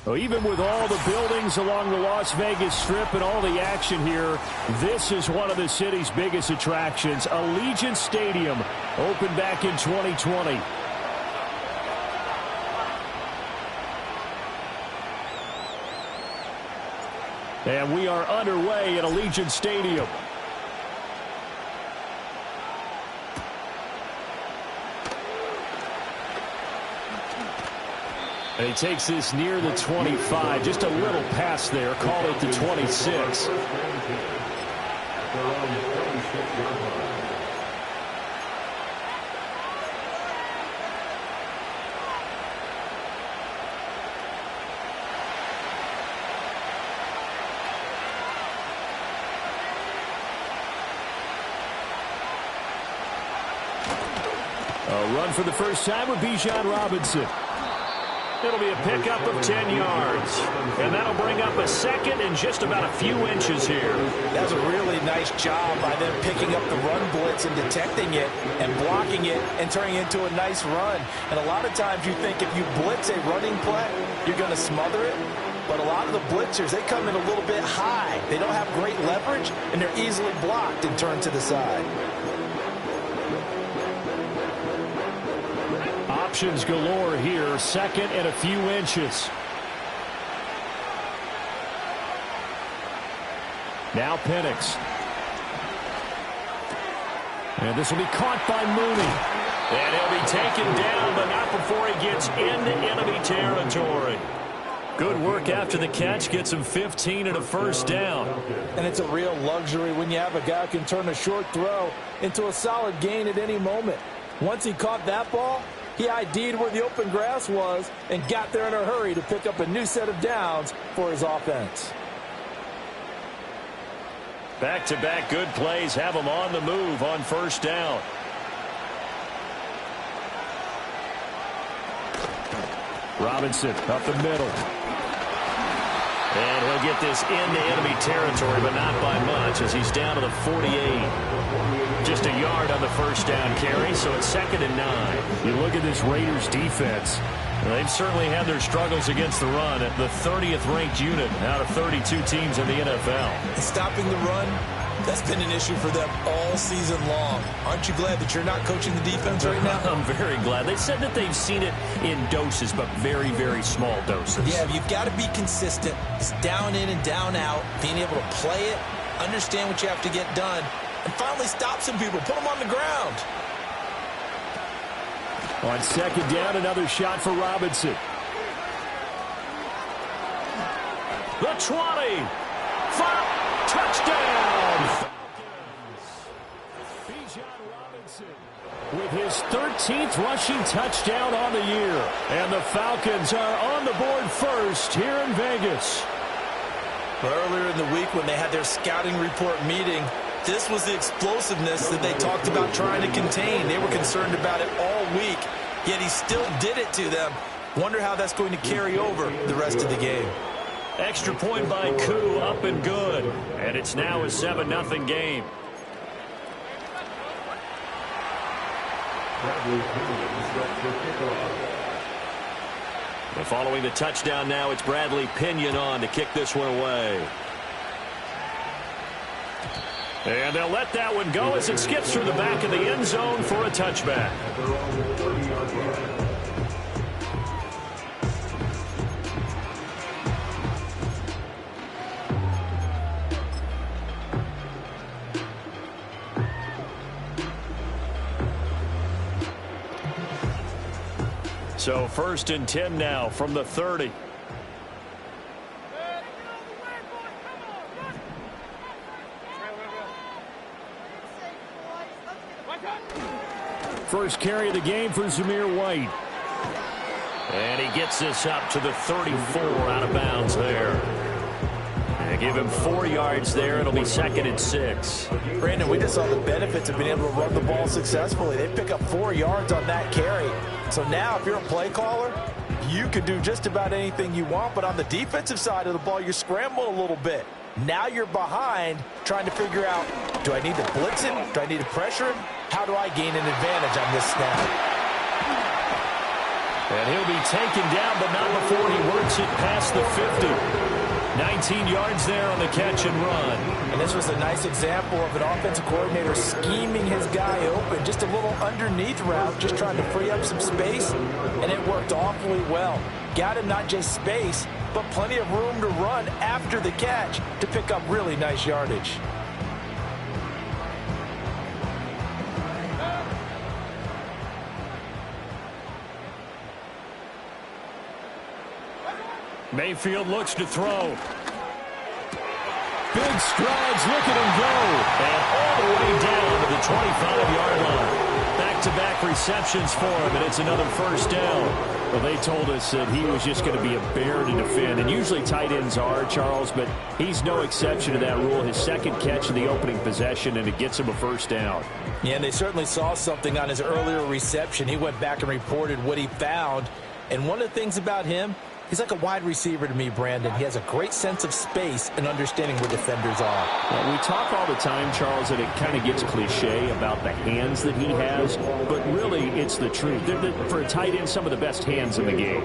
Well, even with all the buildings along the Las Vegas Strip and all the action here, this is one of the city's biggest attractions. Allegiant Stadium opened back in 2020. And we are underway at Allegiant Stadium. And he takes this near the 25. Just a little pass there. Call it the 26. A run for the first time with Bijan Robinson. It'll be a pickup of 10 yards. And that'll bring up a second and just about a few inches here. That's a really nice job by them picking up the run blitz and detecting it and blocking it and turning it into a nice run. And a lot of times you think if you blitz a running play, you're going to smother it. But a lot of the blitzers, they come in a little bit high. They don't have great leverage, and they're easily blocked and turned to the side. Options galore here, second and a few inches. Now Penix. And this will be caught by Mooney. And he'll be taken down, but not before he gets into enemy territory. Good work after the catch, gets him 15 and a first down. And it's a real luxury when you have a guy who can turn a short throw into a solid gain at any moment. Once he caught that ball, he ID'd where the open grass was and got there in a hurry to pick up a new set of downs for his offense. Back-to-back good plays have him on the move on first down. Robinson up the middle. And he'll get this into enemy territory, but not by much as he's down to the 48. Just a yard on the first down carry, so it's 2nd and 9. You look at this Raiders defense. They've certainly had their struggles against the run at the 30th ranked unit out of 32 teams in the NFL. And stopping the run, that's been an issue for them all season long. Aren't you glad that you're not coaching the defense right now? I'm very glad. They said that they've seen it in doses, but very, very small doses. Yeah, you've got to be consistent. It's down in and down out, being able to play it, understand what you have to get done, and finally stop some people, put them on the ground. On 2nd down, another shot for Robinson. The 20. Touchdown. Bijan Robinson with his 13th rushing touchdown on the year. And the Falcons are on the board first here in Vegas. Earlier in the week when they had their scouting report meeting, this was the explosiveness that they talked about trying to contain. They were concerned about it all week, yet he still did it to them. Wonder how that's going to carry over the rest of the game. Extra point by Koo, up and good. And it's now a 7-0 game. And following the touchdown now, it's Bradley Pinion on to kick this one away. And they'll let that one go as it skips through the back of the end zone for a touchback. So 1st and 10 now from the 30. First carry of the game for Zamir White. And he gets this up to the 34 out of bounds there. They give him 4 yards there. It'll be 2nd and 6. Brandon, we just saw the benefits of being able to run the ball successfully. They pick up 4 yards on that carry. So now if you're a play caller, you can do just about anything you want. But on the defensive side of the ball, you're scrambling a little bit. Now you're behind trying to figure out, do I need to blitz him? Do I need to pressure him? How do I gain an advantage on this snap? And he'll be taken down, but not before he works it past the 50. 19 yards there on the catch and run. And this was a nice example of an offensive coordinator scheming his guy open. Just a little underneath route, just trying to free up some space, and it worked awfully well. Got him not just space, but plenty of room to run after the catch to pick up really nice yardage. Mayfield looks to throw. Big strides, look at him go. And all the way down to the 25-yard line. Back-to-back receptions for him, and it's another first down. Well, they told us that he was just going to be a bear to defend, and usually tight ends are, Charles, but he's no exception to that rule. His second catch of the opening possession, and it gets him a first down. Yeah, and they certainly saw something on his earlier reception. He went back and reported what he found, and one of the things about him, he's like a wide receiver to me, Brandon. He has a great sense of space and understanding where defenders are. Well, we talk all the time, Charles, that it kind of gets cliche about the hands that he has, but really it's the truth. For a tight end, some of the best hands in the game.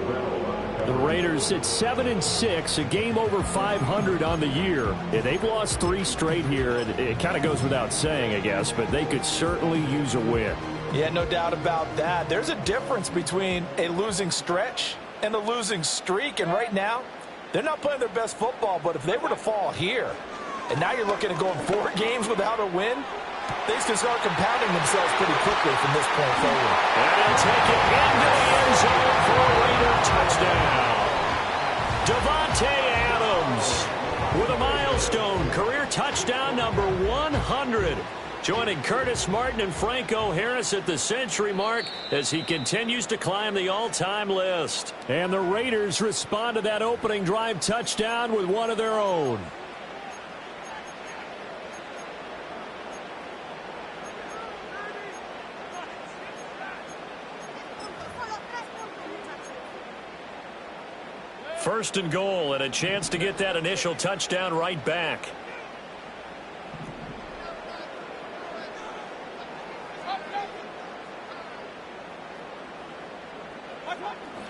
The Raiders sit 7-6, a game over 500 on the year. And they've lost 3 straight here, and it kind of goes without saying, I guess, but they could certainly use a win. Yeah, no doubt about that. There's a difference between a losing stretch and a losing streak, and right now, they're not playing their best football, but if they were to fall here, and now you're looking at going 4 games without a win, things can start compounding themselves pretty quickly from this point forward. And he'll take it into the end zone for a Raider touchdown. Davante Adams with a milestone career touchdown number 100. Joining Curtis Martin and Franco Harris at the century mark as he continues to climb the all-time list. And the Raiders respond to that opening drive touchdown with one of their own. First and goal, and a chance to get that initial touchdown right back.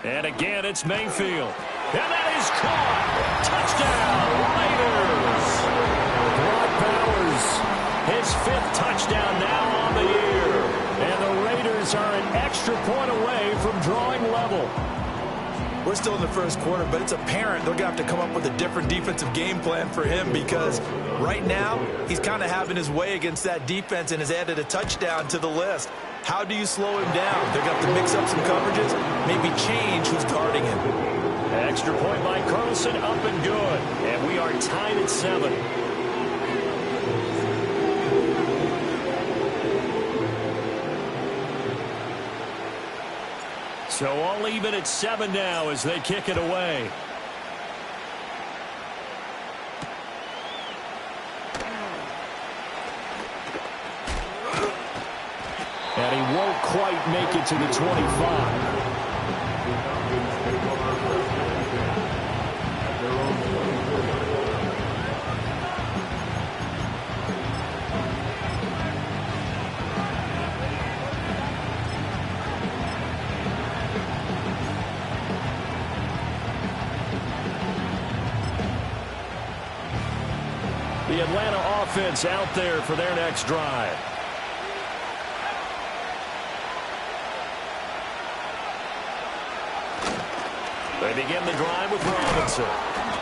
And again, it's Mayfield. And that is caught. Touchdown, Raiders. Brock Bowers, his 5th touchdown now on the year. And the Raiders are an extra point away from drawing level. We're still in the first quarter, but it's apparent they're going to have to come up with a different defensive game plan for him because right now he's kind of having his way against that defense and has added a touchdown to the list. How do you slow him down? They're going to have to mix up some coverages, maybe change who's guarding him. Extra point by Carlson, up and good. And we are tied at 7. So all even at 7 now as they kick it away. And he won't quite make it to the 25. The Atlanta offense out there for their next drive. They begin the drive with Robinson.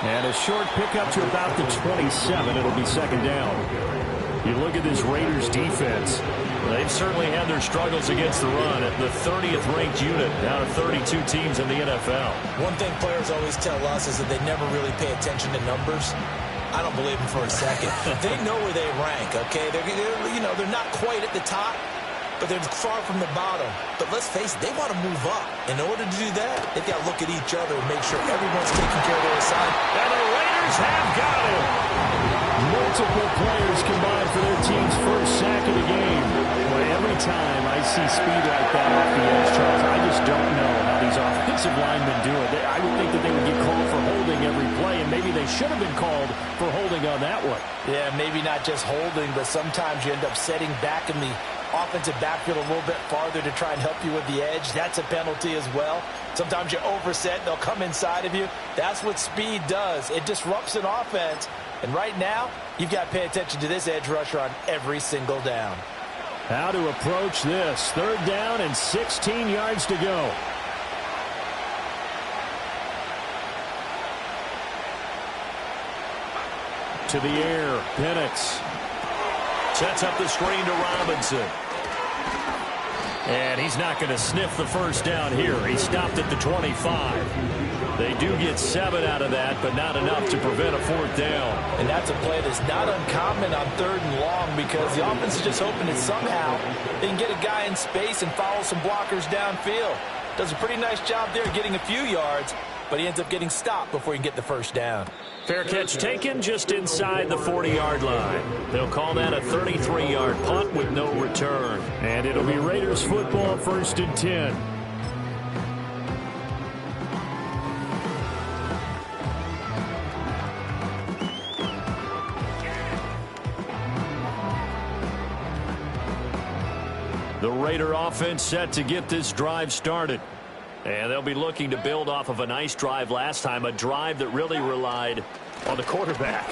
And a short pickup to about the 27. It'll be second down. You look at this Raiders defense. They've certainly had their struggles against the run at the 30th ranked unit out of 32 teams in the NFL. One thing players always tell us is that they never really pay attention to numbers. I don't believe them for a second. They know where they rank, okay? They're not quite at the top, but they're far from the bottom. But let's face it, they want to move up. In order to do that, they've got to look at each other and make sure everyone's taking care of their assignment. And the Raiders have got him. Multiple players combined for their team's first sack of the game. Well, every time I see speed like that off the edge, Charles, I just don't know how these offensive linemen do it. I would think that they would get called for holding every play, and maybe they should have been called for holding on that one. Yeah, maybe not just holding, but sometimes you end up setting back in the offensive backfield a little bit farther to try and help you with the edge. That's a penalty as well. Sometimes you overset, they'll come inside of you. That's what speed does. It disrupts an offense. And right now, you've got to pay attention to this edge rusher on every single down. How to approach this. 3rd down and 16 yards to go. To the air, Penix. Sets up the screen to Robinson. And he's not going to sniff the first down here. He stopped at the 25. They do get 7 out of that, but not enough to prevent a 4th down. And that's a play that's not uncommon on 3rd and long because the offense is just hoping that somehow they can get a guy in space and follow some blockers downfield. Does a pretty nice job there getting a few yards, but he ends up getting stopped before he can get the first down. Fair catch taken just inside the 40-yard line. They'll call that a 33-yard punt with no return. And it'll be Raiders football, 1st and 10. The Raider offense set to get this drive started. And they'll be looking to build off of a nice drive last time, a drive that really relied on the quarterback.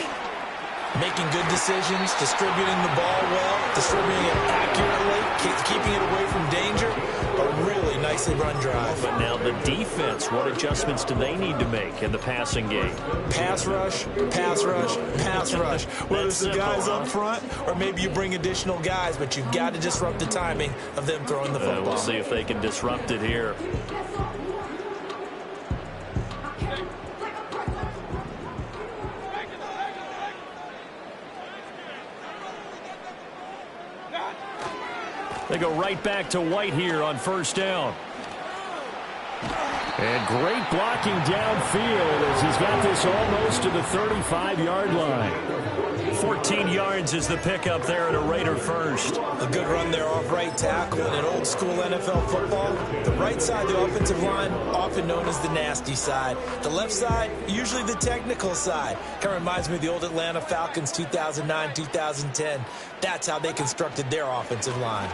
Making good decisions, distributing the ball well, distributing it accurately, keeping it away from danger. A really nicely run drive. But now the defense, what adjustments do they need to make in the passing game? Pass rush, pass rush, pass rush. Whether it's the guys up front or maybe you bring additional guys, but you've got to disrupt the timing of them throwing the football. We'll see if they can disrupt it here. They go right back to White here on 1st down. And great blocking downfield as he's got this almost to the 35-yard line. 14 yards is the pickup there at a Raider first. A good run there off right tackle in an old-school NFL football. The right side, the offensive line, often known as the nasty side. The left side, usually the technical side. Kind of reminds me of the old Atlanta Falcons 2009-2010. That's how they constructed their offensive line.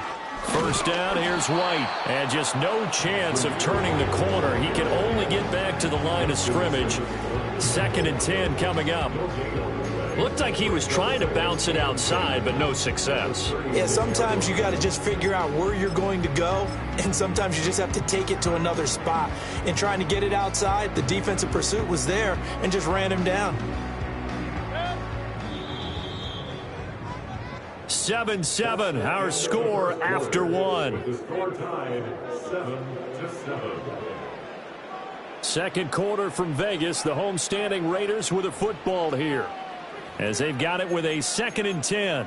1st down, here's White. And just no chance of turning the corner. He can only get back to the line of scrimmage. 2nd and 10 coming up. Looked like he was trying to bounce it outside, but no success. Yeah, sometimes you got to just figure out where you're going to go, and sometimes you just have to take it to another spot. In trying to get it outside, the defensive pursuit was there and just ran him down. 7-7, our score after 1. The score tied 7-7. 2nd quarter from Vegas, the homestanding Raiders with a football here, as they've got it with a 2nd and 10.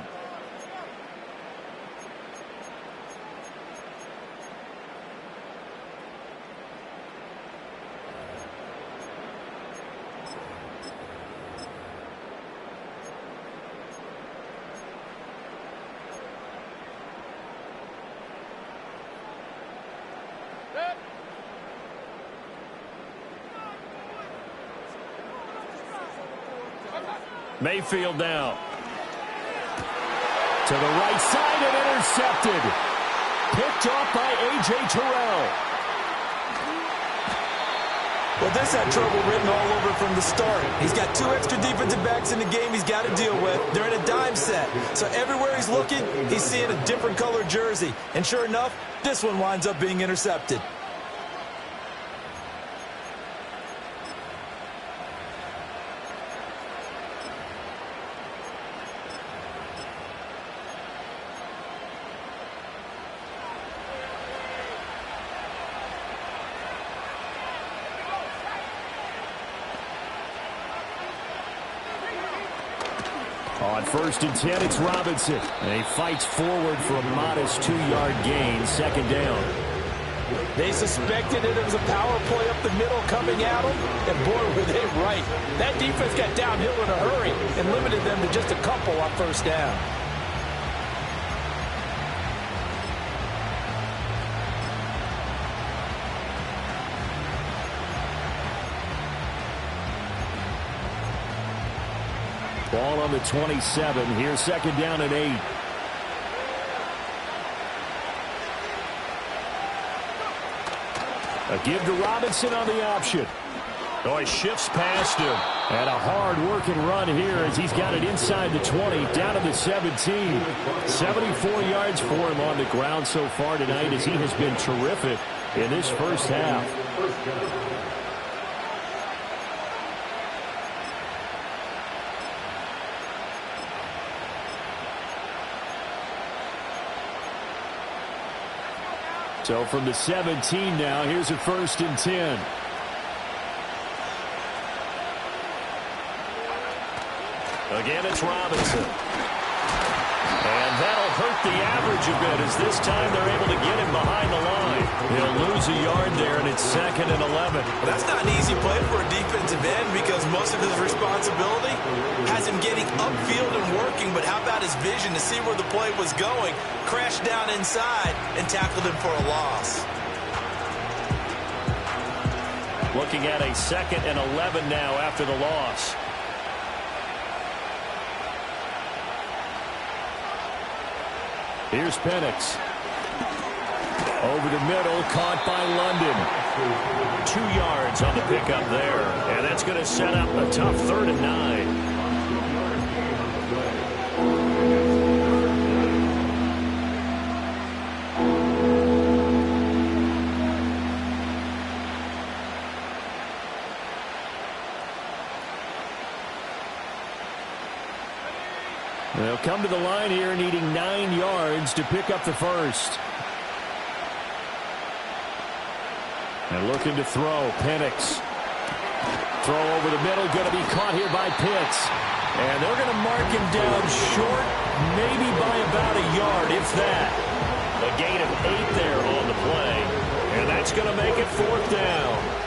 Mayfield now. To the right side and intercepted. Picked off by A.J. Terrell. Well, this had trouble written all over from the start. He's got 2 extra defensive backs in the game he's got to deal with. They're in a dime set. So everywhere he's looking, he's seeing a different color jersey. And sure enough, this one winds up being intercepted. On 1st and 10, it's Robinson. And he fights forward for a modest 2-yard gain, 2nd down. They suspected it was a power play up the middle coming at them, and boy, were they right. That defense got downhill in a hurry and limited them to just a couple on 1st down. Ball on the 27. Here's 2nd down and 8. A give to Robinson on the option. Oh, he shifts past him. And a hard-working run here as he's got it inside the 20, down to the 17. 74 yards for him on the ground so far tonight as he has been terrific in this first half. So from the 17 now, here's a 1st and 10. Again, it's Robinson. And that'll hurt the average a bit as this time they're able to get him behind the line. He'll lose a yard there, and it's 2nd and 11. Well, that's not an easy play for a defensive end because most of his responsibility has him getting upfield and working, but how about his vision to see where the play was going, crashed down inside, and tackled him for a loss. Looking at a 2nd and 11 now after the loss. Here's Penix. Over the middle, caught by London. 2 yards on the pickup there. And that's going to set up a tough 3rd and 9. They'll come to the line here needing 9 yards to pick up the first. And looking to throw, Penix. Throw over the middle, going to be caught here by Pitts. And they're going to mark him down short, maybe by about a yard, if that. A gain of 8 there on the play. And that's going to make it 4th down.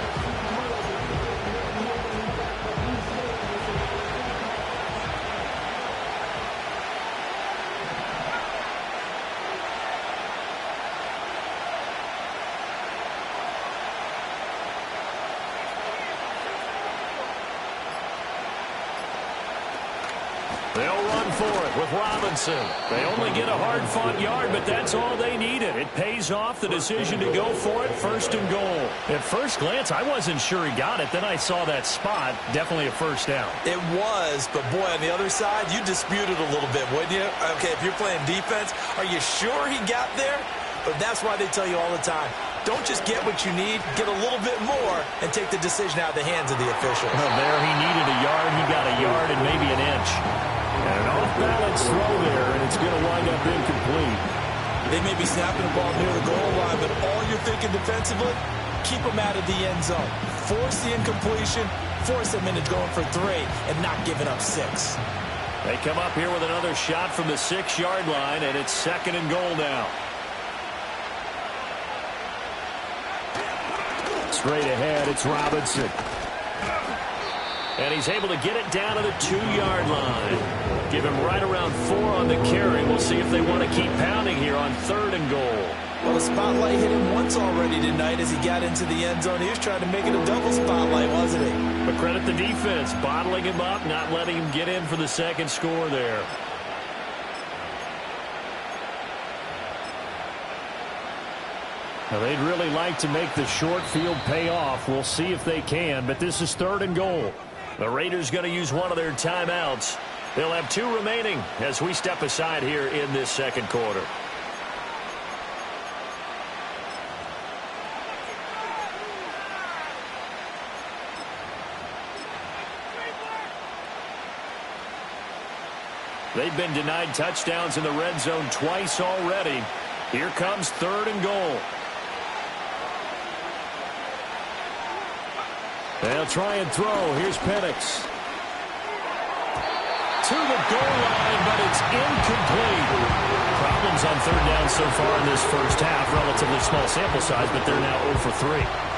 They'll run for it with Robinson. They only get a hard-fought yard, but that's all they needed. It pays off the decision to go for it, 1st and goal. At first glance, I wasn't sure he got it. Then I saw that spot. Definitely a 1st down. It was, but boy, on the other side, you dispute it a little bit, wouldn't you? Okay, if you're playing defense, are you sure he got there? But that's why they tell you all the time, don't just get what you need, get a little bit more, and take the decision out of the hands of the officials. Well, there he needed a yard. He got a yard and maybe an inch. And an off-balance throw there, and it's going to wind up incomplete. They may be snapping the ball near the goal line, but all you're thinking defensively, keep them out of the end zone. Force the incompletion, force them into going for 3, and not giving up 6. They come up here with another shot from the 6-yard line, and it's 2nd and goal now. Straight ahead, it's Robinson. And he's able to get it down to the 2-yard line. Give him right around 4 on the carry. We'll see if they want to keep pounding here on 3rd and goal. Well, the spotlight hit him once already tonight as he got into the end zone. He was trying to make it a double spotlight, wasn't he? But credit the defense, bottling him up, not letting him get in for the 2nd score there. Now, they'd really like to make the short field pay off. We'll see if they can, but this is 3rd and goal. The Raiders going to use one of their timeouts. They'll have 2 remaining as we step aside here in this 2nd quarter. They've been denied touchdowns in the red zone twice already. Here comes 3rd and goal. They'll try and throw. Here's Penix. To the goal line, but it's incomplete. Problems on 3rd down so far in this first half. Relatively small sample size, but they're now 0 for 3.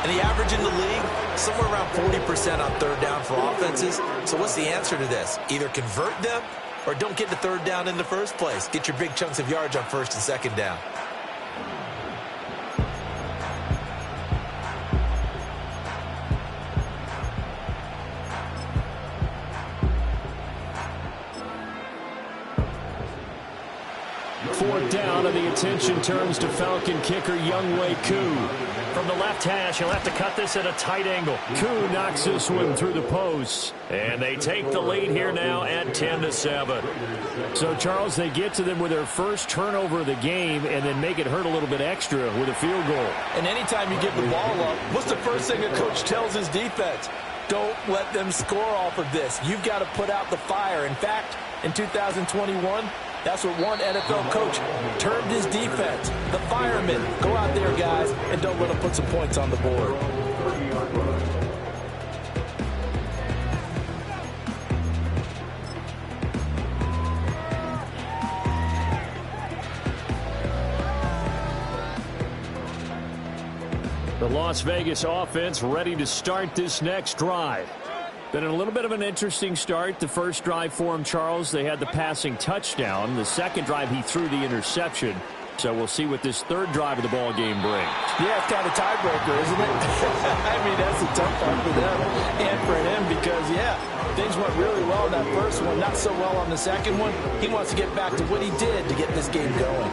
And the average in the league, somewhere around 40% on 3rd down for offenses. So what's the answer to this? Either convert them or don't get the 3rd down in the first place. Get your big chunks of yards on 1st and 2nd down. Fourth down, and the attention turns to Falcon kicker Younghoe Koo. From the left hash, he'll have to cut this at a tight angle. Koo knocks this one through the post. And they take the lead here now at 10-7. So, Charles, they get to them with their first turnover of the game and then make it hurt a little bit extra with a field goal. And anytime you give the ball up, what's the first thing a coach tells his defense? Don't let them score off of this. You've got to put out the fire. In fact, in 2021, that's what one NFL coach termed his defense. The firemen. Go out there, guys, and don't let them put some points on the board. The Las Vegas offense ready to start this next drive. Been a little bit of an interesting start. The first drive for him, Charles, they had the passing touchdown. The second drive, he threw the interception. So we'll see what this third drive of the ball game brings. Yeah, it's kind of a tiebreaker, isn't it? I mean, that's a tough part for them and for him because, yeah, things went really well in that first one, not so well on the second one. He wants to get back to what he did to get this game going.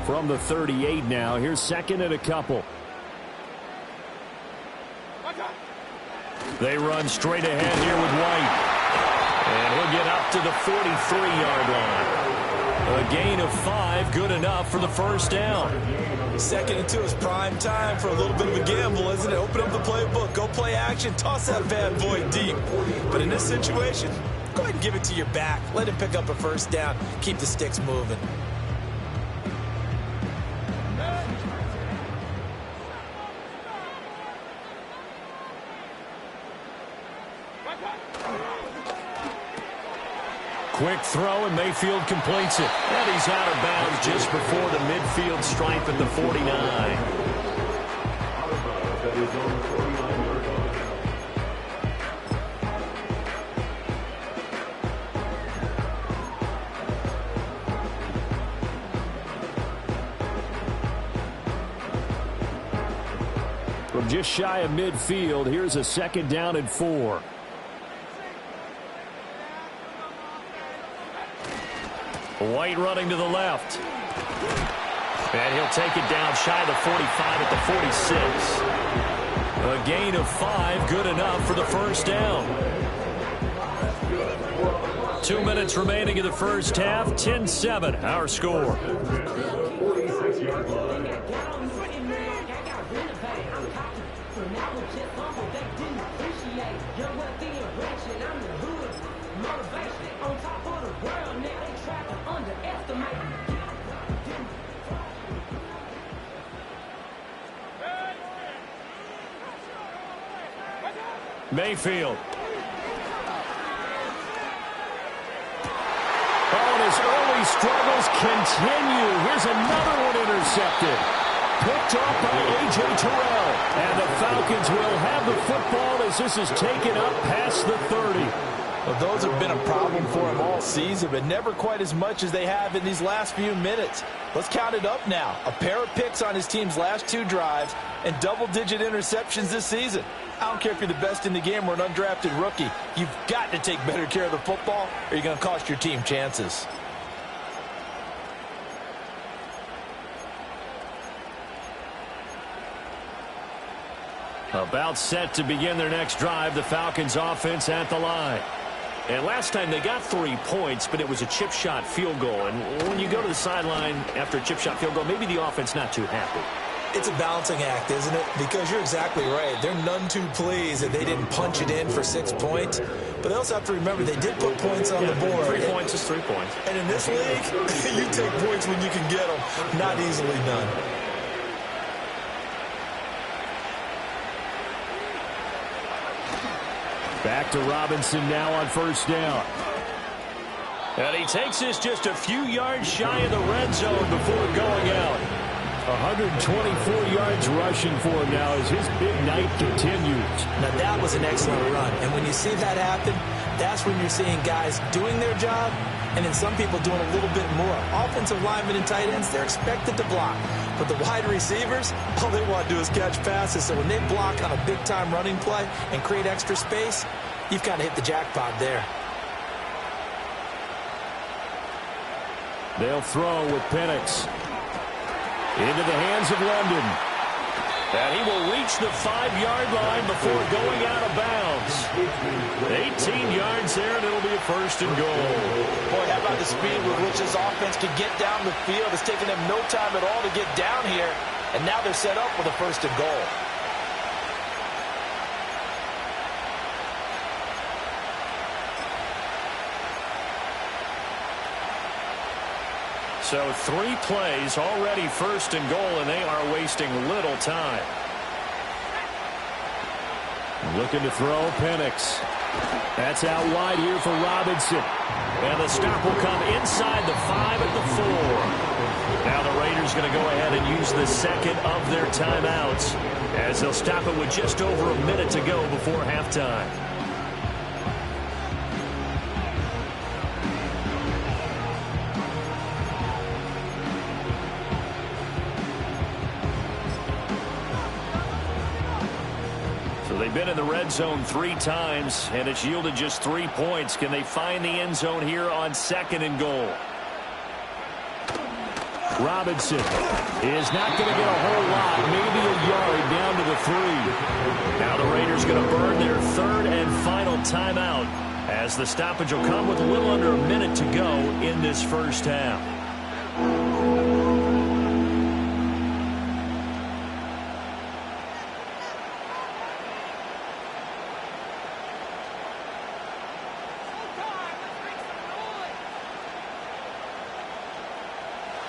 From the 38 now, here's second and a couple. They run straight ahead here with White. And he'll get up to the 43-yard line. A gain of 5, good enough for the first down. 2nd and 2 is prime time for a little bit of a gamble, isn't it? Open up the playbook, go play action, toss that bad boy deep. But in this situation, go ahead and give it to your back. Let him pick up a first down. Keep the sticks moving. Quick throw, and Mayfield completes it. And he's out of bounds just before the midfield stripe at the 49. From just shy of midfield, here's a 2nd down and 4. White running to the left. And he'll take it down shy of the 45 at the 46. A gain of 5, good enough for the first down. 2 minutes remaining in the first half, 10-7, our score. Mayfield. Oh, and his early struggles continue. Here's another one intercepted. Picked off by A.J. Terrell. And the Falcons will have the football as this is taken up past the 30. Well, those have been a problem for him all season, but never quite as much as they have in these last few minutes. Let's count it up now. A pair of picks on his team's last 2 drives and double-digit interceptions this season. I don't care if you're the best in the game or an undrafted rookie. You've got to take better care of the football or you're going to cost your team chances. About set to begin their next drive, the Falcons offense at the line. And last time they got 3 points, but it was a chip shot field goal. And when you go to the sideline after a chip shot field goal, maybe the offense not too happy. It's a balancing act, isn't it? Because you're exactly right. They're none too pleased that they didn't punch it in for 6 points. But they also have to remember they did put points on the board. 3 points is 3 points. And in this league, you take points when you can get them. Not easily done. Back to Robinson now on first down. And he takes this just a few yards shy of the red zone before going out. 124 yards rushing for him now as his big night continues. Now that was an excellent run. And when you see that happen, that's when you're seeing guys doing their job and then some people doing a little bit more. Offensive linemen and tight ends, they're expected to block. But the wide receivers, all they want to do is catch passes. So when they block on a big-time running play and create extra space, you've got to hit the jackpot there. They'll throw with Penix. Into the hands of London. And he will reach the 5-yard line before going out of bounds. 18 yards there, and it'll be a first and goal. Boy, how about the speed with which this offense can get down the field? It's taken them no time at all to get down here, and now they're set up with a first and goal. So 3 plays, already first and goal, and they are wasting little time. Looking to throw, Penix. That's out wide here for Robinson. And the stop will come inside the 5 at the 4. Now the Raiders going to go ahead and use the second of their timeouts, as they'll stop it with just over a minute to go before halftime. They've been in the red zone 3 times, and it's yielded just 3 points. Can they find the end zone here on second and goal? Robinson is not going to get a whole lot, maybe a yard down to the 3. Now the Raiders going to burn their 3rd and final timeout, as the stoppage will come with a little under a minute to go in this first half.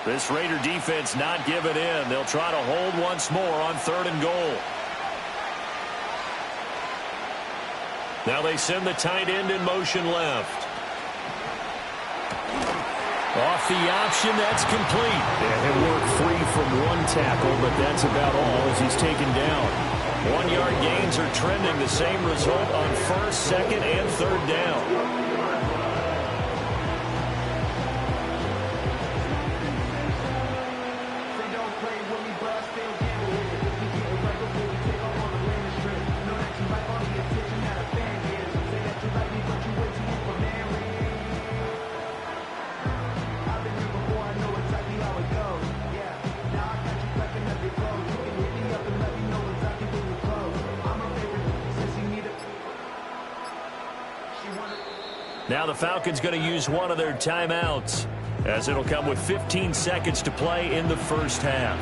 This Raider defense not giving in. They'll try to hold once more on 3rd and goal. Now they send the tight end in motion left. Off the option, that's complete. And he'll work free from 1 tackle, but that's about all as he's taken down. 1-yard gains are trending. The same result on 1st, 2nd, and 3rd down. Now the Falcons going to use one of their timeouts, as it'll come with 15 seconds to play in the first half.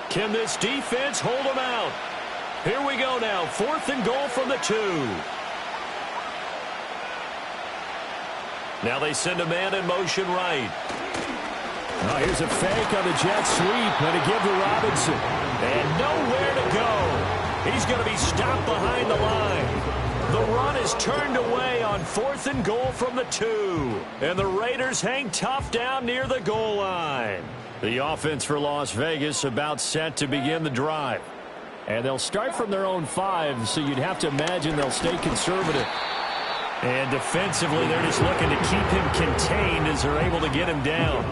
Can this defense hold them out? Here we go now. 4th and goal from the 2. Now they send a man in motion right. Oh, here's a fake on the jet sweep, and a give to Robinson. And nowhere to go. He's going to be stopped behind the line. The run is turned away on 4th and goal from the 2. And the Raiders hang tough down near the goal line. The offense for Las Vegas about set to begin the drive. And they'll start from their own 5, so you'd have to imagine they'll stay conservative. And defensively, they're just looking to keep him contained as they're able to get him down.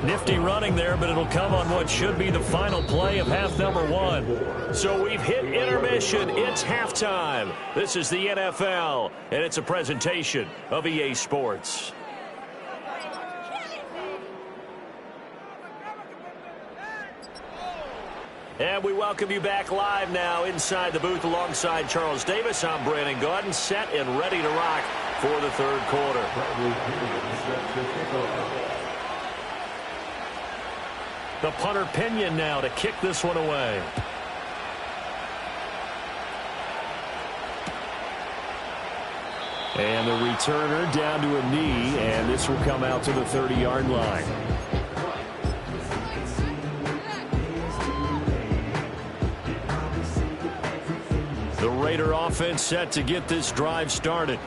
Nifty running there, but it'll come on what should be the final play of half number 1. So we've hit intermission. It's halftime. This is the NFL, and it's a presentation of EA Sports. And we welcome you back live now inside the booth alongside Charles Davis. I'm Brandon Gaudin, set and ready to rock for the 3rd quarter. The punter Pinion now to kick this one away. And the returner down to a knee, and this will come out to the 30-yard line. The Raider offense set to get this drive started.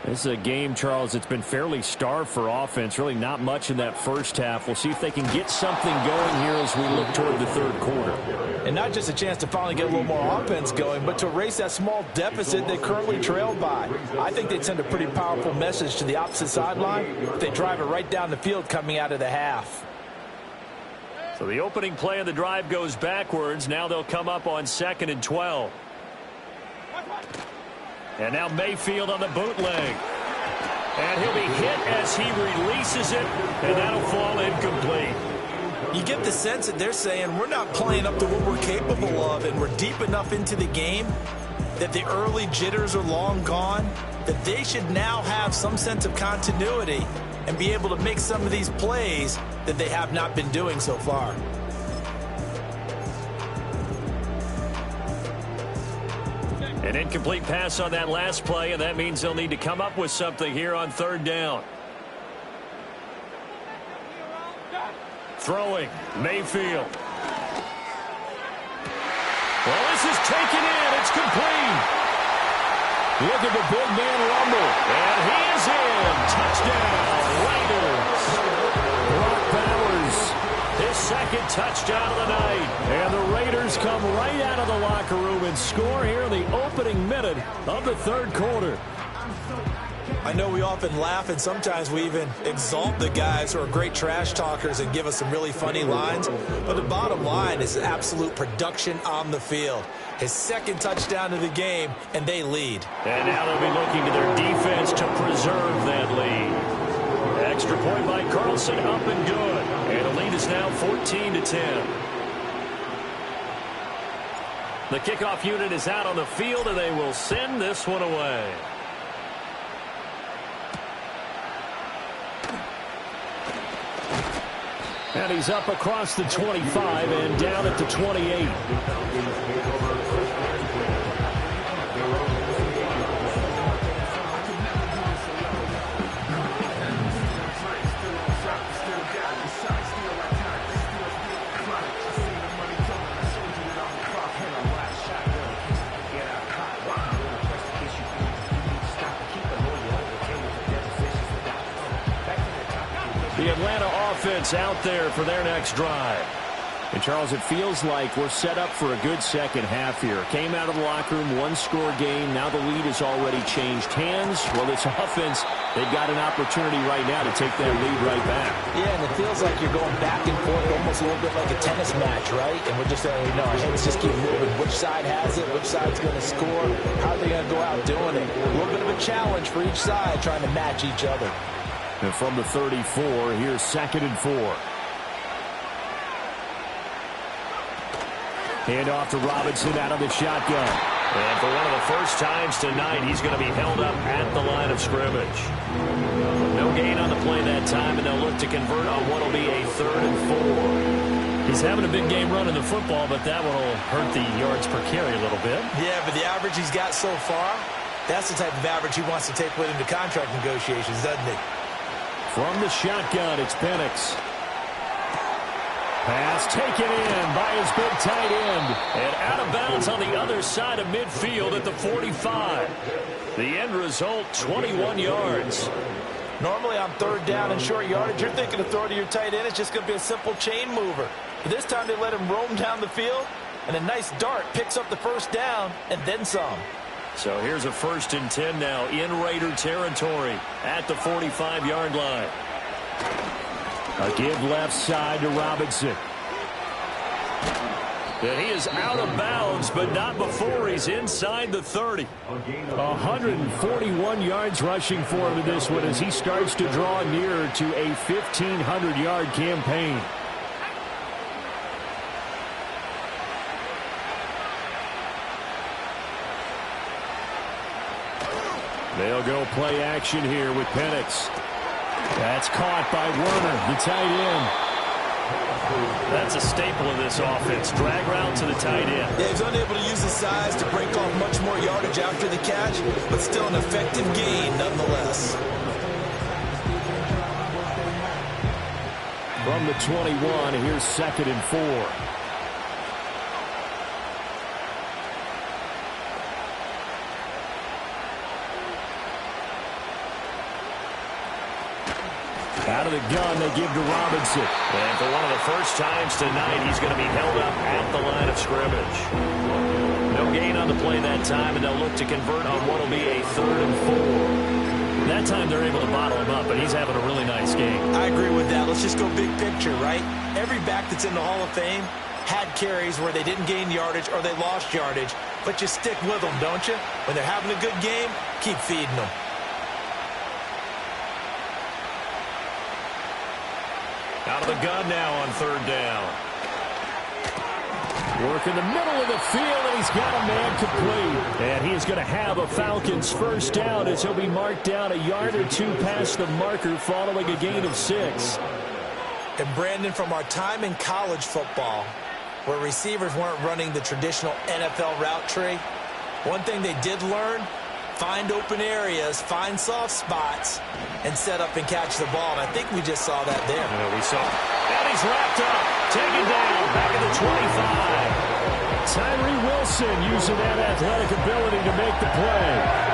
This is a game, Charles, it's been fairly starved for offense. Really not much in that first half. We'll see if they can get something going here as we look toward the third quarter. And not just a chance to finally get a little more offense going, but to erase that small deficit they currently trailed by. I think they'd send a pretty powerful message to the opposite sideline if they drive it right down the field coming out of the half. So the opening play of the drive goes backwards. Now they'll come up on 2nd and 12. And now Mayfield on the bootleg. And he'll be hit as he releases it, and that'll fall incomplete. You get the sense that they're saying we're not playing up to what we're capable of, and we're deep enough into the game that the early jitters are long gone, that they should now have some sense of continuity and be able to make some of these plays that they have not been doing so far. An incomplete pass on that last play, and that means they'll need to come up with something here on 3rd down. Throwing, Mayfield. Well, this is taken in. It's complete. Look at the big man rumble. And he is in. Touchdown, Raiders. Brock Bowers, his 2nd touchdown of the night. And the Raiders come right out of the locker room and score here in the opening minute of the 3rd quarter. I know we often laugh and sometimes we even exalt the guys who are great trash talkers and give us some really funny lines. But the bottom line is absolute production on the field. His 2nd touchdown of the game, and they lead. And now they'll be looking to their defense to preserve that lead. Extra point by Carlson, up and good. And the lead is now 14-10. The kickoff unit is out on the field, and they will send this one away. And he's up across the 25 and down at the 28. The Atlanta offense out there for their next drive. And, Charles, it feels like we're set up for a good second half here. Came out of the locker room, one-score game. Now the lead has already changed hands. Well, this offense, they've got an opportunity right now to take that lead right back. Yeah, and it feels like you're going back and forth almost a little bit like a tennis match, right? And we're just saying, our heads just keep moving. Which side has it? Which side's going to score? How are they going to go out doing it? A little bit of a challenge for each side trying to match each other. And from the 34, here's 2nd and 4. Hand off to Robinson out of the shotgun. And for one of the first times tonight, he's going to be held up at the line of scrimmage. No gain on the play that time, and they'll look to convert on what will be a 3rd and 4. He's having a big game running the football, but that one will hurt the yards per carry a little bit. Yeah, but the average he's got so far, that's the type of average he wants to take with him to contract negotiations, doesn't he? From the shotgun, it's Penix. Pass taken in by his big tight end. And out of bounds on the other side of midfield at the 45. The end result, 21 yards. Normally on 3rd down and short yardage, you're thinking of throw to your tight end. It's just going to be a simple chain mover. But this time they let him roam down the field, and a nice dart picks up the 1st down and then some. So here's a 1st and 10 now in Raider territory at the 45-yard line. A give left side to Robinson. And he is out of bounds, but not before he's inside the 30. 141 yards rushing for him in this one as he starts to draw nearer to a 1,500-yard campaign. They'll go play action here with Penix. That's caught by Werner, the tight end. That's a staple of this offense. Drag route to the tight end. Yeah, he's unable to use his size to break off much more yardage after the catch, but still an effective gain nonetheless. From the 21, here's 2nd and 4. Out of the gun, they give to Robinson. And for one of the first times tonight, he's going to be held up at the line of scrimmage. No gain on the play that time, and they'll look to convert on what will be a 3rd and 4. That time they're able to bottle him up, and he's having a really nice game. I agree with that. Let's just go big picture, right? Every back that's in the Hall of Fame had carries where they didn't gain yardage or they lost yardage, but you stick with them, don't you? When they're having a good game, keep feeding them. Out of the gun now on 3rd down. Work in the middle of the field, and he's got a man complete. And he is going to have a Falcons first down as he'll be marked down a yard or two past the marker following a gain of 6. And Brandon, from our time in college football, where receivers weren't running the traditional NFL route tree, one thing they did learn, find open areas, find soft spots, and set up and catch the ball. And I think we just saw that there. Yeah, we saw. And he's wrapped up. Taken down. Back at the 25. Tyree Wilson using that athletic ability to make the play.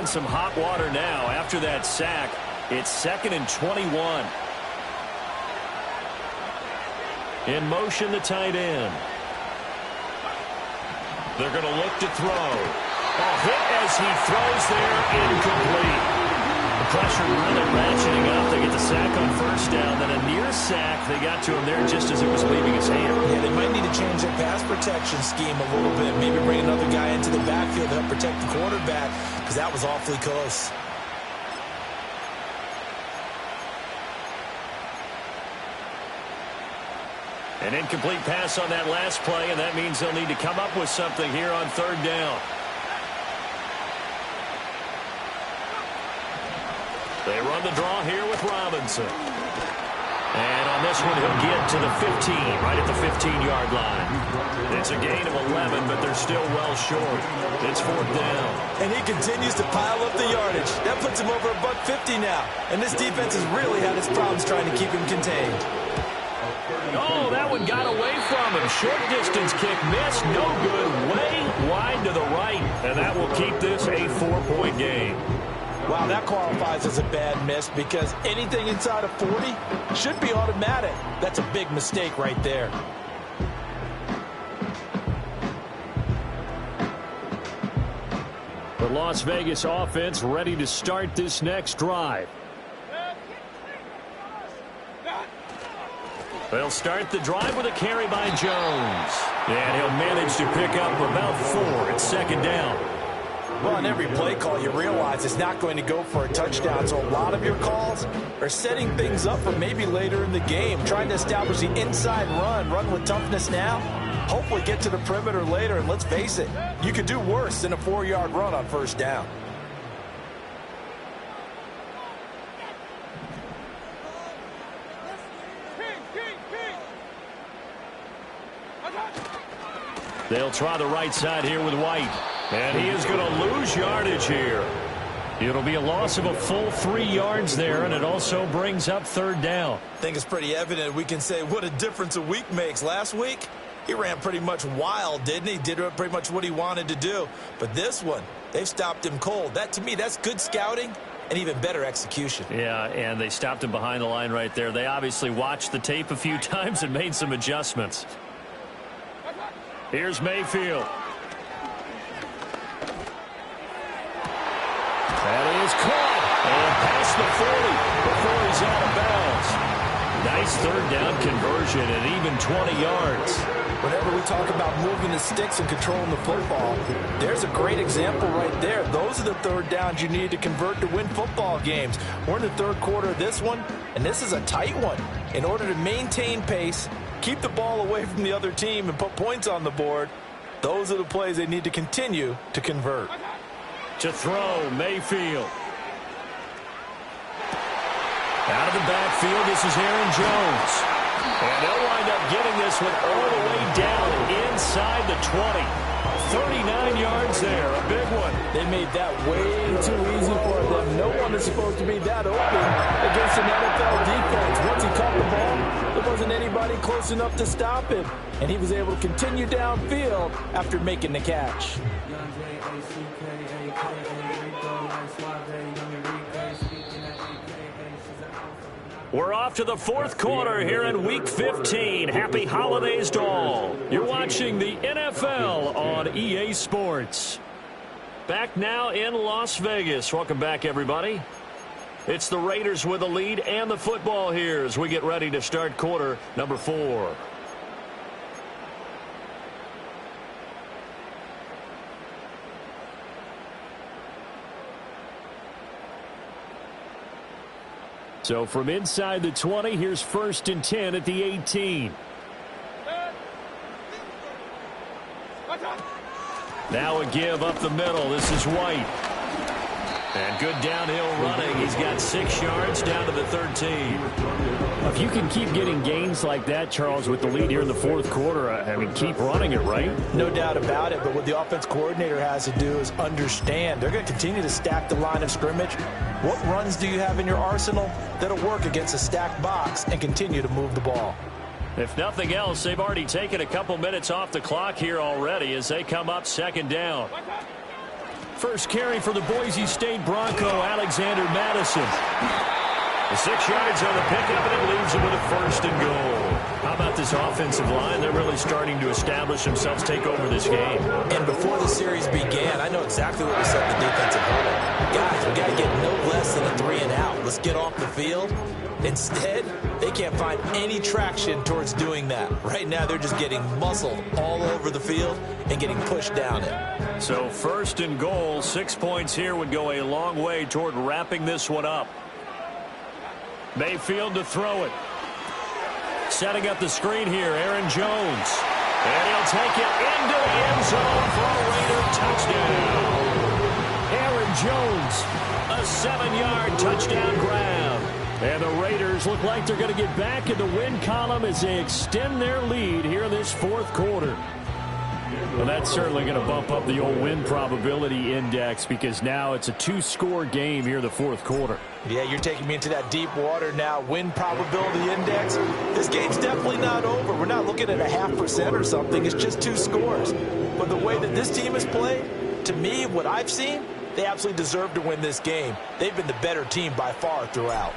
Some hot water now after that sack. It's 2nd and 21. In motion, the tight end. They're going to look to throw. A hit as he throws there, incomplete. The pressure really ratcheting up. They get the sack on 1st down, then a near sack. They got to him there just as it was leaving his hand. Yeah, they might need to change their pass protection scheme a little bit. Maybe bring another guy into the backfield to help protect the quarterback, because that was awfully close. An incomplete pass on that last play, and that means they'll need to come up with something here on 3rd down. They run the draw here with Robinson. And on this one, he'll get to the 15, right at the 15-yard line. It's a gain of 11, but they're still well short. It's 4th down. And he continues to pile up the yardage. That puts him over $150 now. And this defense has really had its problems trying to keep him contained. Oh, that one got away from him. Short distance kick missed. No good. Way wide to the right. And that will keep this a 4-point game. Wow, that qualifies as a bad miss because anything inside of 40 should be automatic. That's a big mistake right there. The Las Vegas offense ready to start this next drive. They'll start the drive with a carry by Jones. And he'll manage to pick up about 4 at 2nd down. Well, on every play call, you realize it's not going to go for a touchdown. So a lot of your calls are setting things up for maybe later in the game, trying to establish the inside run with toughness now, hopefully get to the perimeter later. And let's face it, you could do worse than a 4-yard run on 1st down. They'll try the right side here with White. And he is going to lose yardage here. It'll be a loss of a full 3 yards there, and it also brings up 3rd down. I think it's pretty evident we can say what a difference a week makes. Last week, he ran pretty much wild, didn't he? Did pretty much what he wanted to do. But this one, they've stopped him cold. That, to me, that's good scouting and even better execution. Yeah, and they stopped him behind the line right there. They obviously watched the tape a few times and made some adjustments. Here's Mayfield. That is caught. And past the 40 before he's out of bounds. Nice 3rd down conversion and even 20 yards. Whenever we talk about moving the sticks and controlling the football, there's a great example right there. Those are the 3rd downs you need to convert to win football games. We're in the 3rd quarter of this one, and this is a tight one. In order to maintain pace, keep the ball away from the other team, and put points on the board, those are the plays they need to continue to convert. To throw, Mayfield. Out of the backfield, this is Aaron Jones. And they'll wind up getting this one all the way down inside the 20. 39 yards there, a big one. They made that way too easy for them. No one is supposed to be that open against an NFL defense. Once he caught the ball, there wasn't anybody close enough to stop him. And he was able to continue downfield after making the catch. We're off to the fourth quarter here in Week 15. Happy holidays to all. You're watching the NFL on EA Sports. Back now in Las Vegas. Welcome back, everybody. It's the Raiders with the lead and the football here as we get ready to start quarter number 4. So from inside the 20, here's 1st and 10 at the 18. Now a give up the middle. This is White. And good downhill running. He's got 6 yards down to the 13. If you can keep getting gains like that, Charles, with the lead here in the fourth quarter, I mean, keep running it, right? No doubt about it, but what the offense coordinator has to do is understand. They're going to continue to stack the line of scrimmage. What runs do you have in your arsenal that'll work against a stacked box and continue to move the ball? If nothing else, they've already taken a couple minutes off the clock here already as they come up 2nd down. First carry for the Boise State Bronco, Alexander Madison. The 6 yards on the pickup, and it leaves him with a 1st and goal. How about this offensive line? They're really starting to establish themselves, take over this game. And before the series began, I know exactly what we said in the defensive huddle. Guys, we got to get no less than a 3 and out. Let's get off the field. Instead, they can't find any traction towards doing that. Right now, they're just getting muscled all over the field and getting pushed down it. So 1st and goal, 6 points here would go a long way toward wrapping this one up. Mayfield to throw it. Setting up the screen here, Aaron Jones. And he'll take it into the end zone for a Raider touchdown. Aaron Jones, a 7-yard touchdown grab. And the Raiders look like they're going to get back in the win column as they extend their lead here in this fourth quarter. Well, that's certainly going to bump up the old win probability index because now it's a 2-score game here in the fourth quarter. Yeah, you're taking me into that deep water now. Win probability index. This game's definitely not over. We're not looking at a 0.5% or something. It's just 2 scores. But the way that this team has played, to me, what I've seen, they absolutely deserve to win this game. They've been the better team by far throughout.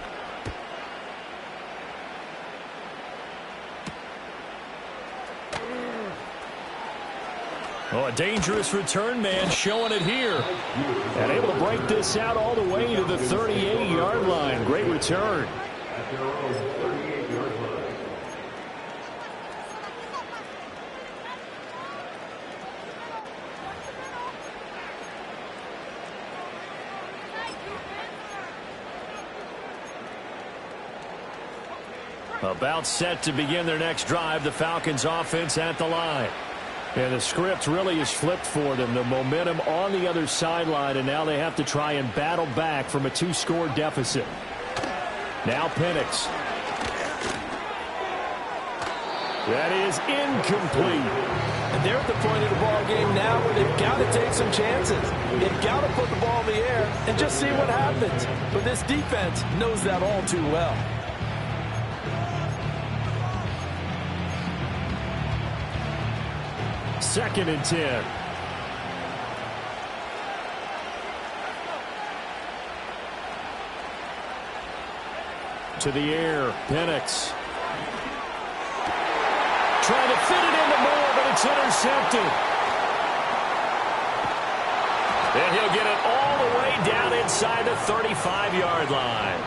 Oh, a dangerous return man showing it here. And able to break this out all the way to the 38-yard line. Great return. At their own 38-yard line. About set to begin their next drive. The Falcons offense at the line. And the script really is flipped for them. The momentum on the other sideline, and now they have to try and battle back from a 2-score deficit. Now Penix. That is incomplete. And they're at the point of the ball game now where they've got to take some chances. They've got to put the ball in the air and just see what happens. But this defense knows that all too well. Second and 10. To the air, Penix. Trying to fit it into Moore, but it's intercepted. And he'll get it all the way down inside the 35-yard line.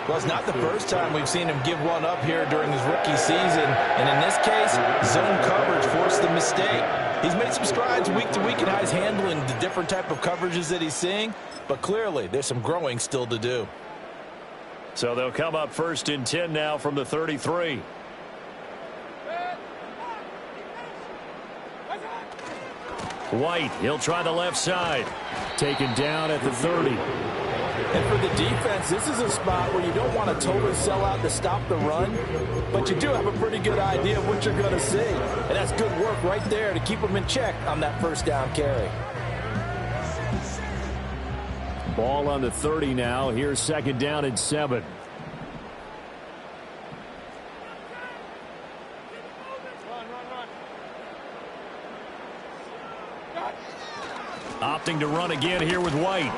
Well, it's not the first time we've seen him give one up here during his rookie season. And in this case, zone coverage forced the mistake. He's made some strides week to week in how he's handling the different type of coverages that he's seeing. But clearly, there's some growing still to do. So they'll come up 1st and 10 now from the 33. White, he'll try the left side. Taken down at the 30. And for the defense, this is a spot where you don't want to totally sell out to stop the run, but you do have a pretty good idea of what you're going to see. And that's good work right there to keep them in check on that first down carry. Ball on the 30 now. Here's second down and 7. Opting to run again here with White.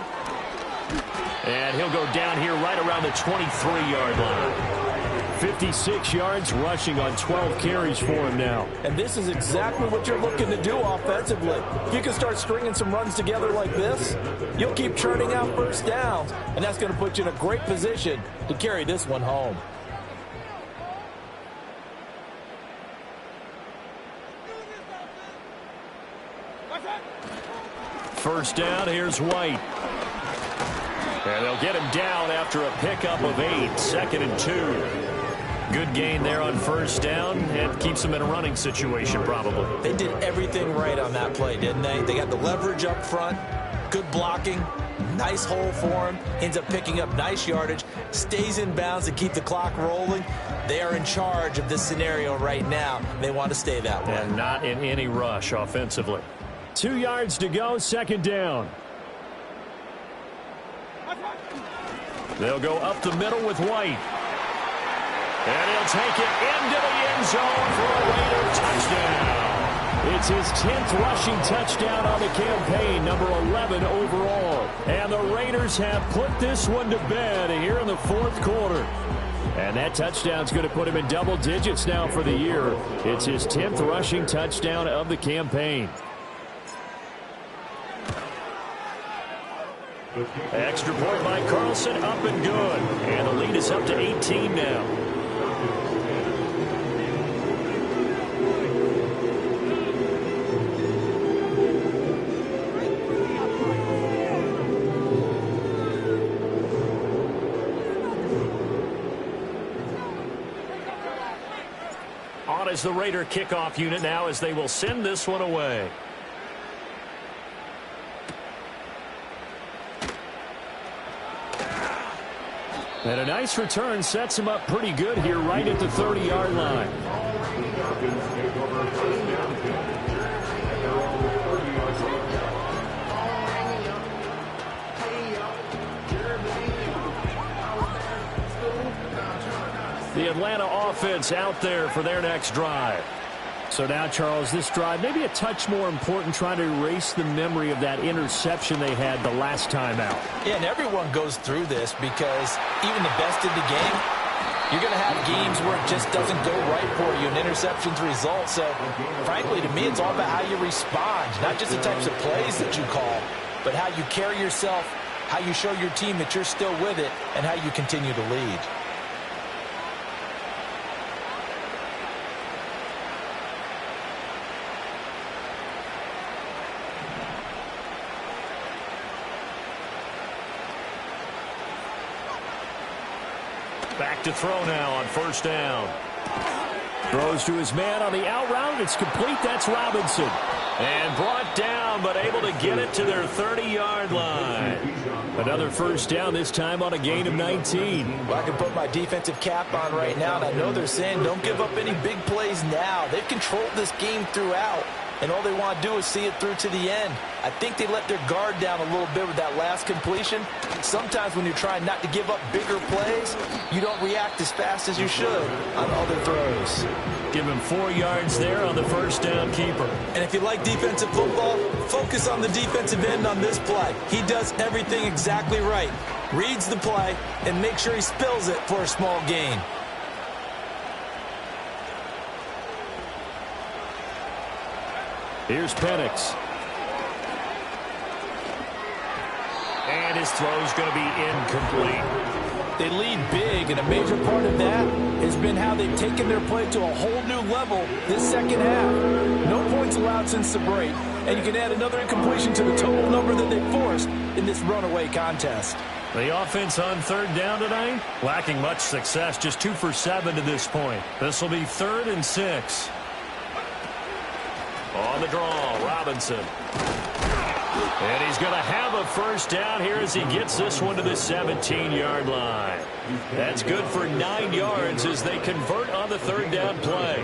And he'll go down here right around the 23-yard line. 56 yards rushing on 12 carries for him now. And this is exactly what you're looking to do offensively. If you can start stringing some runs together like this, you'll keep churning out first downs, and that's going to put you in a great position to carry this one home. First down, here's White. And they'll get him down after a pickup of 8, second and 2. Good gain there on first down, and keeps him in a running situation probably. They did everything right on that play, didn't they? They got the leverage up front, good blocking, nice hole for him, ends up picking up nice yardage, stays in bounds to keep the clock rolling. They are in charge of this scenario right now. They want to stay that way. And not in any rush offensively. 2 yards to go, second down. They'll go up the middle with White. And he'll take it into the end zone for a Raider touchdown. It's his 10th rushing touchdown on the campaign, number 11 overall. And the Raiders have put this one to bed here in the fourth quarter. And that touchdown's going to put him in double digits now for the year. It's his 10th rushing touchdown of the campaign. Extra point by Carlson, up and good. And the lead is up to 18 now. On is the Raider kickoff unit now as they will send this one away. And a nice return sets him up pretty good here right at the 30-yard line. The Atlanta offense out there for their next drive. So now, Charles, this drive maybe a touch more important, trying to erase the memory of that interception they had the last time out. Yeah, and everyone goes through this because even the best in the game, you're going to have games where it just doesn't go right for you and interceptions result. So, frankly, to me, it's all about how you respond, not just the types of plays that you call, but how you carry yourself, how you show your team that you're still with it, and how you continue to lead. Back to throw now on first down. Throws to his man on the out route. It's complete. That's Robinson. And brought down, but able to get it to their 30-yard line. Another first down, this time on a gain of 19. Well, I can put my defensive cap on right now, and I know they're saying don't give up any big plays now. They've controlled this game throughout, and all they want to do is see it through to the end. I think they let their guard down a little bit with that last completion. Sometimes when you're trying not to give up bigger plays, you don't react as fast as you should on other throws. Give him 4 yards there on the first down keeper. And if you like defensive football, focus on the defensive end on this play. He does everything exactly right. Reads the play and makes sure he spills it for a small gain. Here's Penix. And his throw's going to be incomplete. They lead big, and a major part of that has been how they've taken their play to a whole new level this second half. No points allowed since the break, and you can add another incompletion to the total number that they forced in this runaway contest. The offense on third down tonight, lacking much success, just 2 for 7 to this point. This will be 3rd and 6. On the draw, Robinson. And he's going to have a first down here as he gets this one to the 17-yard line. That's good for 9 yards as they convert on the third down play.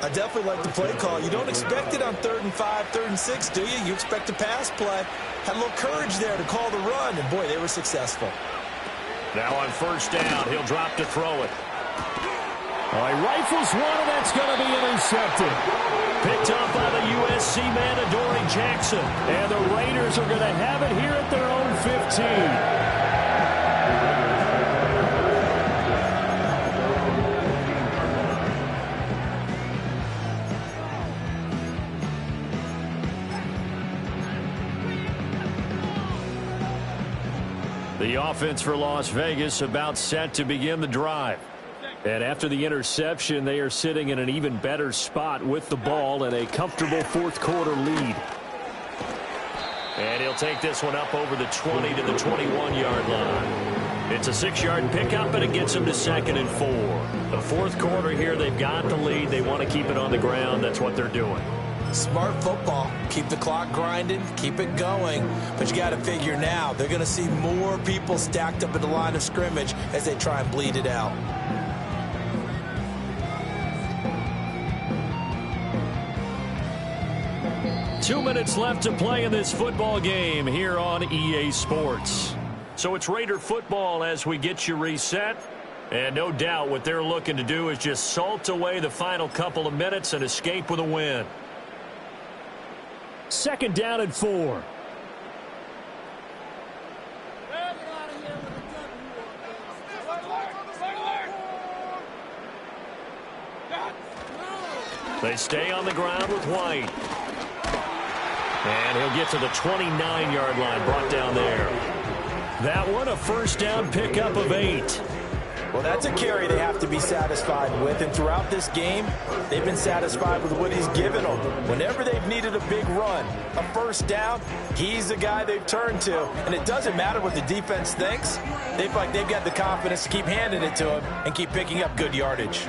I definitely like the play call. You don't expect it on 3rd and 5, 3rd and 6, do you? You expect a pass play. Had a little courage there to call the run, and boy, they were successful. Now on first down, he'll drop to throw it. Oh, he rifles one, and that's going to be intercepted. Picked up by the USC man, Adoree Jackson. And the Raiders are going to have it here at their own 15. The offense for Las Vegas about set to begin the drive. And after the interception, they are sitting in an even better spot with the ball and a comfortable fourth quarter lead. And he'll take this one up over the 20 to the 21-yard line. It's a 6-yard pickup, and it gets him to 2nd and 4. The fourth quarter here, they've got the lead. They want to keep it on the ground. That's what they're doing. Smart football. Keep the clock grinding, keep it going. But you got to figure now, they're going to see more people stacked up at the line of scrimmage as they try and bleed it out. Two minutes left to play in this football game here on EA Sports. So it's Raider football as we get you reset. And no doubt what they're looking to do is just salt away the final couple of minutes and escape with a win. 2nd down and 4. They stay on the ground with White. And he'll get to the 29-yard line, brought down there. That one a first down pickup of 8. Well, that's a carry they have to be satisfied with. And throughout this game, they've been satisfied with what he's given them. Whenever they've needed a big run, a first down, he's the guy they've turned to. And it doesn't matter what the defense thinks. They feel like they've got the confidence to keep handing it to him and keep picking up good yardage.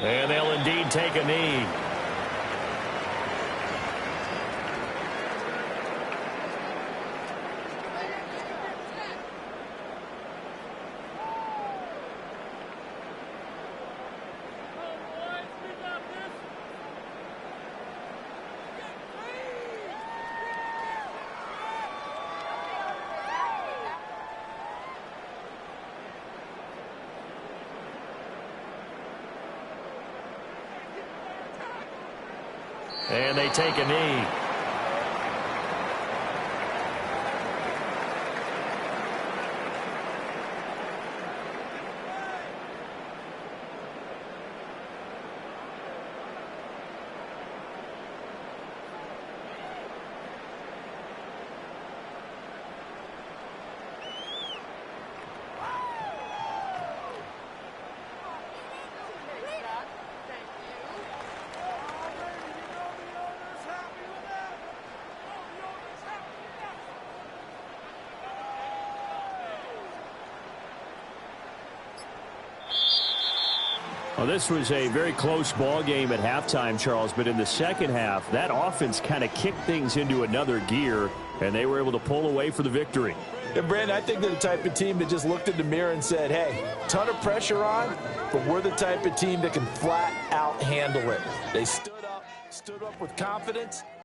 And they'll indeed take a knee. And they take a knee. Well, this was a very close ball game at halftime, Charles, but in the second half, that offense kind of kicked things into another gear, and they were able to pull away for the victory. And, Brandon, I think they're the type of team that just looked in the mirror and said, hey, ton of pressure on, but we're the type of team that can flat out handle it. They stood up with confidence.